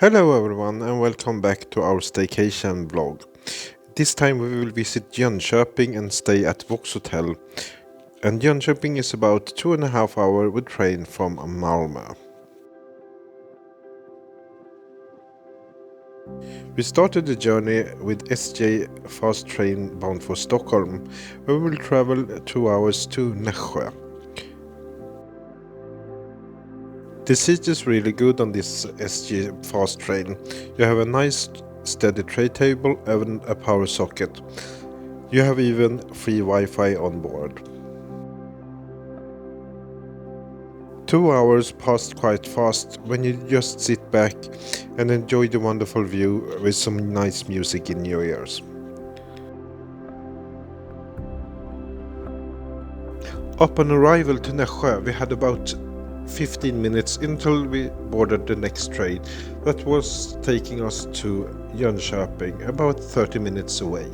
Hello everyone and welcome back to our staycation vlog. This time we will visit Jönköping and stay at Vox Hotel. And Jönköping is about 2.5 hours with train from Malmö. We started the journey with SJ fast train bound for Stockholm, where we will travel 2 hours to Nässjö. The seat is really good on this SJ fast train. You have a nice steady tray table and a power socket. You have even free Wi-Fi on board. 2 hours passed quite fast when you just sit back and enjoy the wonderful view with some nice music in your ears. Upon arrival to Nässjö, we had about 15 minutes until we boarded the next train that was taking us to Jönköping, about 30 minutes away.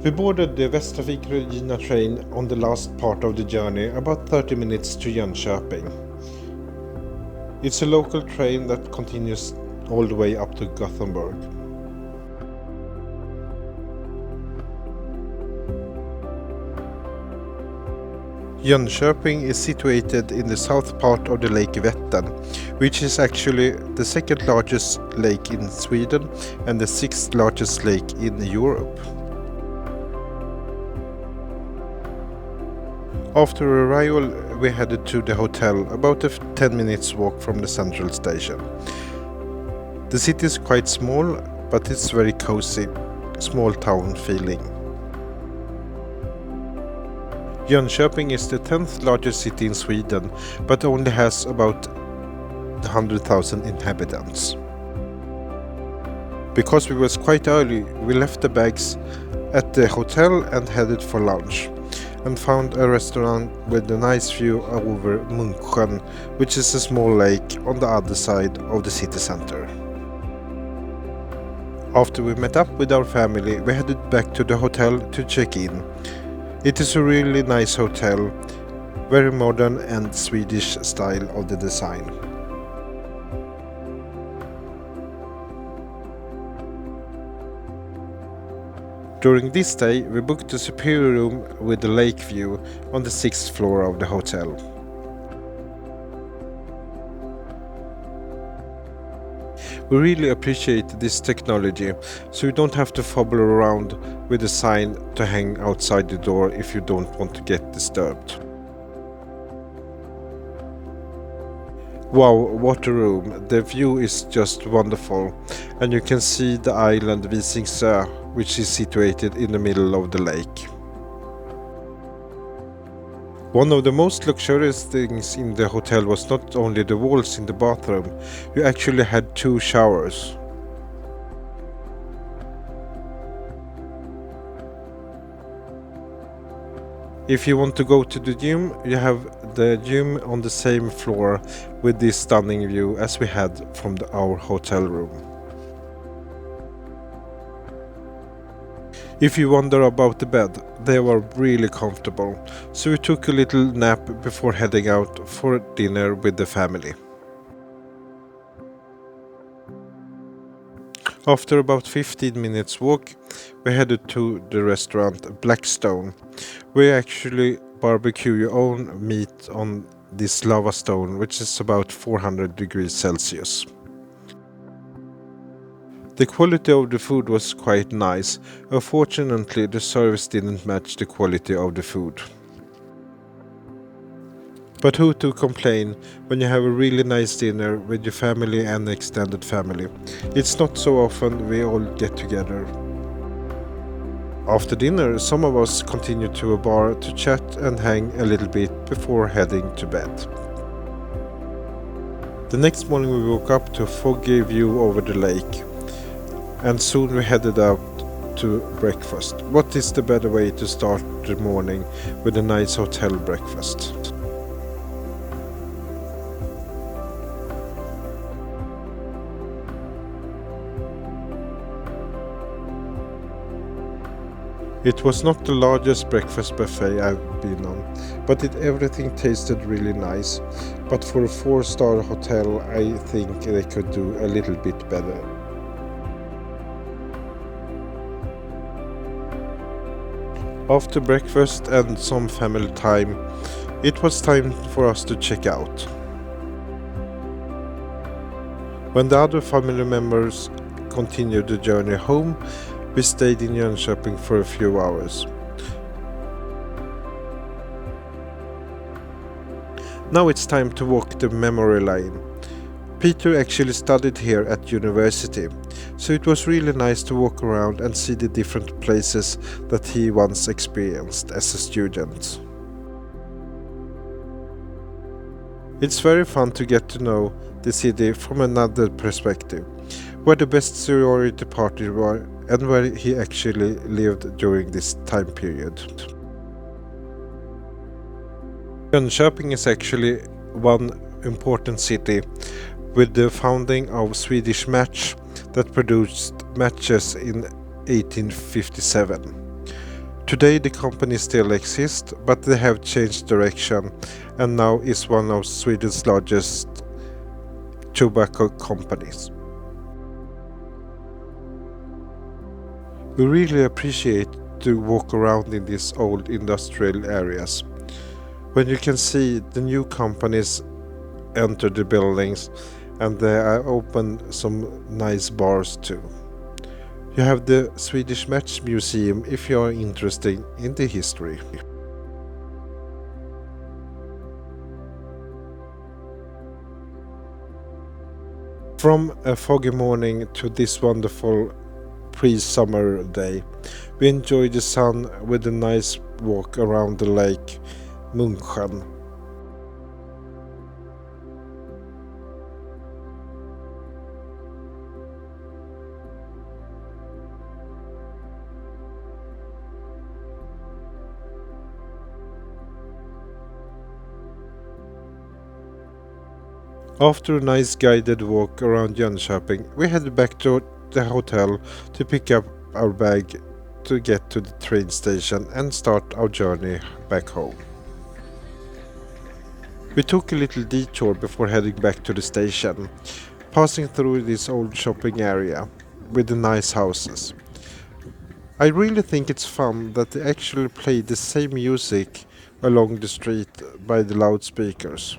We boarded the Västtrafik Regina train on the last part of the journey, about 30 minutes to Jönköping. It's a local train that continues all the way up to Gothenburg. Jönköping is situated in the south part of the Lake Vättern, which is actually the second largest lake in Sweden and the sixth largest lake in Europe. After arrival, we headed to the hotel, about a 10 minutes walk from the central station. The city is quite small, but it's very cozy, small town feeling. Jönköping is the 10th largest city in Sweden, but only has about 100,000 inhabitants. Because we was quite early, we left the bags at the hotel and headed for lunch, and found a restaurant with a nice view over Munksjön, which is a small lake on the other side of the city center. After we met up with our family, we headed back to the hotel to check in. It is a really nice hotel, very modern and Swedish style of the design. During this day, we booked a superior room with a lake view on the 6th floor of the hotel. We really appreciate this technology, so you don't have to fumble around with a sign to hang outside the door if you don't want to get disturbed. Wow, what a room! The view is just wonderful, and you can see the island Visingsö, which is situated in the middle of the lake. One of the most luxurious things in the hotel was not only the walls in the bathroom, you actually had 2 showers. If you want to go to the gym, you have the gym on the same floor with this stunning view as we had from our hotel room. If you wonder about the bed, they were really comfortable, so we took a little nap before heading out for dinner with the family. After about 15 minutes walk, we headed to the restaurant Blackstone, where you actually barbecue your own meat on this lava stone, which is about 400 degrees Celsius. The quality of the food was quite nice. Unfortunately, the service didn't match the quality of the food. But who to complain when you have a really nice dinner with your family and extended family? It's not so often we all get together. After dinner, some of us continued to a bar to chat and hang a little bit before heading to bed. The next morning we woke up to a foggy view over the lake, and soon we headed out to breakfast. What is the better way to start the morning with a nice hotel breakfast? It was not the largest breakfast buffet I've been on, but everything tasted really nice. But for a 4-star hotel, I think they could do a little bit better. After breakfast and some family time, it was time for us to check out. When the other family members continued the journey home, we stayed in Jönköping for a few hours. Now it's time to walk the memory lane. Peter actually studied here at university, so it was really nice to walk around and see the different places that he once experienced as a student. It's very fun to get to know the city from another perspective, where the best sorority parties were and where he actually lived during this time period. Jönköping is actually one important city with the founding of Swedish Match that produced matches in 1857. Today the company still exists, but they have changed direction and now is one of Sweden's largest tobacco companies. We really appreciate to walk around in these old industrial areas, when you can see the new companies enter the buildings and they are open some nice bars too. You have the Swedish Match Museum if you are interested in the history. From a foggy morning to this wonderful pre-summer day, we enjoyed the sun with a nice walk around the lake Munksjön. After a nice guided walk around Jönköping, we headed back to the hotel to pick up our bag to get to the train station and start our journey back home. We took a little detour before heading back to the station, passing through this old shopping area with the nice houses. I really think it's fun that they actually play the same music along the street by the loudspeakers.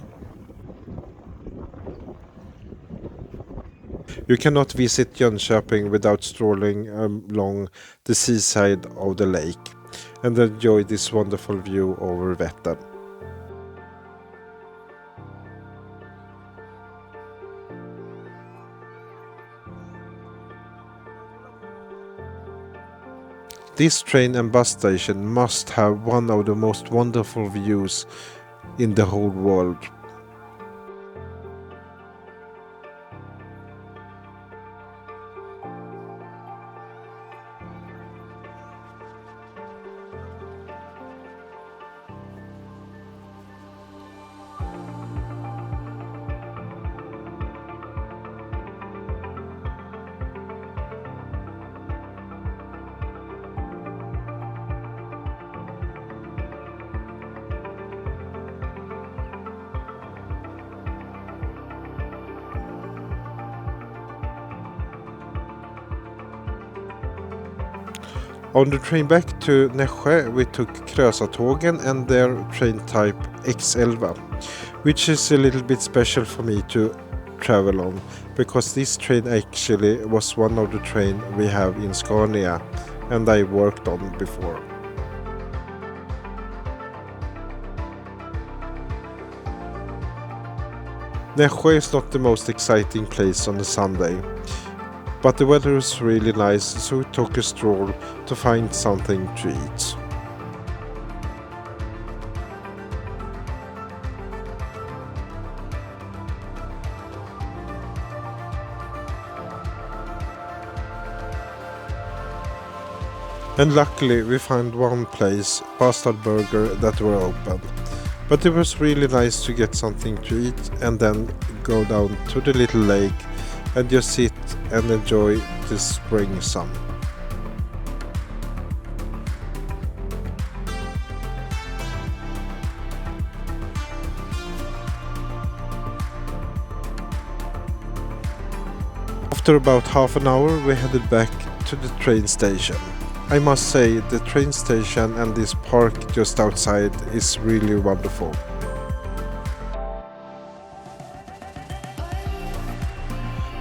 You cannot visit Jönköping without strolling along the seaside of the lake and enjoy this wonderful view over Vättern. This train and bus station must have one of the most wonderful views in the whole world. On the train back to Nässjö, we took Krösatågen and their train type X11, which is a little bit special for me to travel on, because this train actually was one of the trains we have in Scania and I worked on before. Nässjö is not the most exciting place on a Sunday, but the weather was really nice, so we took a stroll to find something to eat. And luckily we found one place, Bastard Burger, that were open. But it was really nice to get something to eat and then go down to the little lake and just sit and enjoy the spring sun. After about half an hour we headed back to the train station. I must say the train station and this park just outside is really wonderful.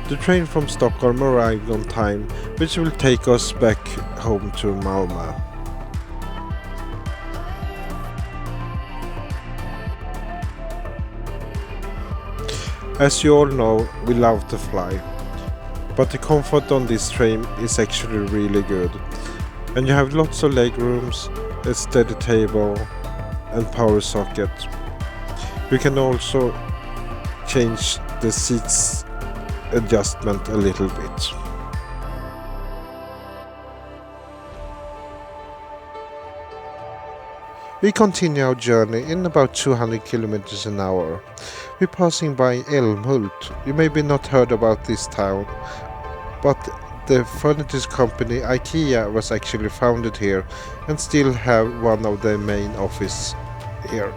The train from Stockholm arrived on time, which will take us back home to Malmö. As you all know, we love to fly, but the comfort on this train is actually really good. And you have lots of leg rooms, a steady table and power socket. You can also change the seats adjustment a little bit. We continue our journey in about 200 kilometers an hour. We're passing by Älmhult. You maybe not heard about this town, but the furniture company IKEA was actually founded here and still have one of their main offices here.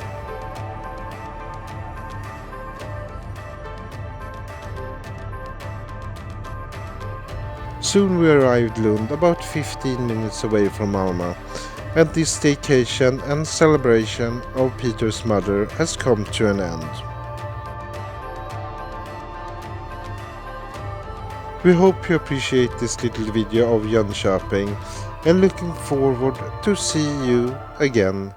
Soon we arrived Lund, about 15 minutes away from Malmö, and this staycation and celebration of Peter's mother has come to an end. We hope you appreciate this little video of Jönköping and looking forward to see you again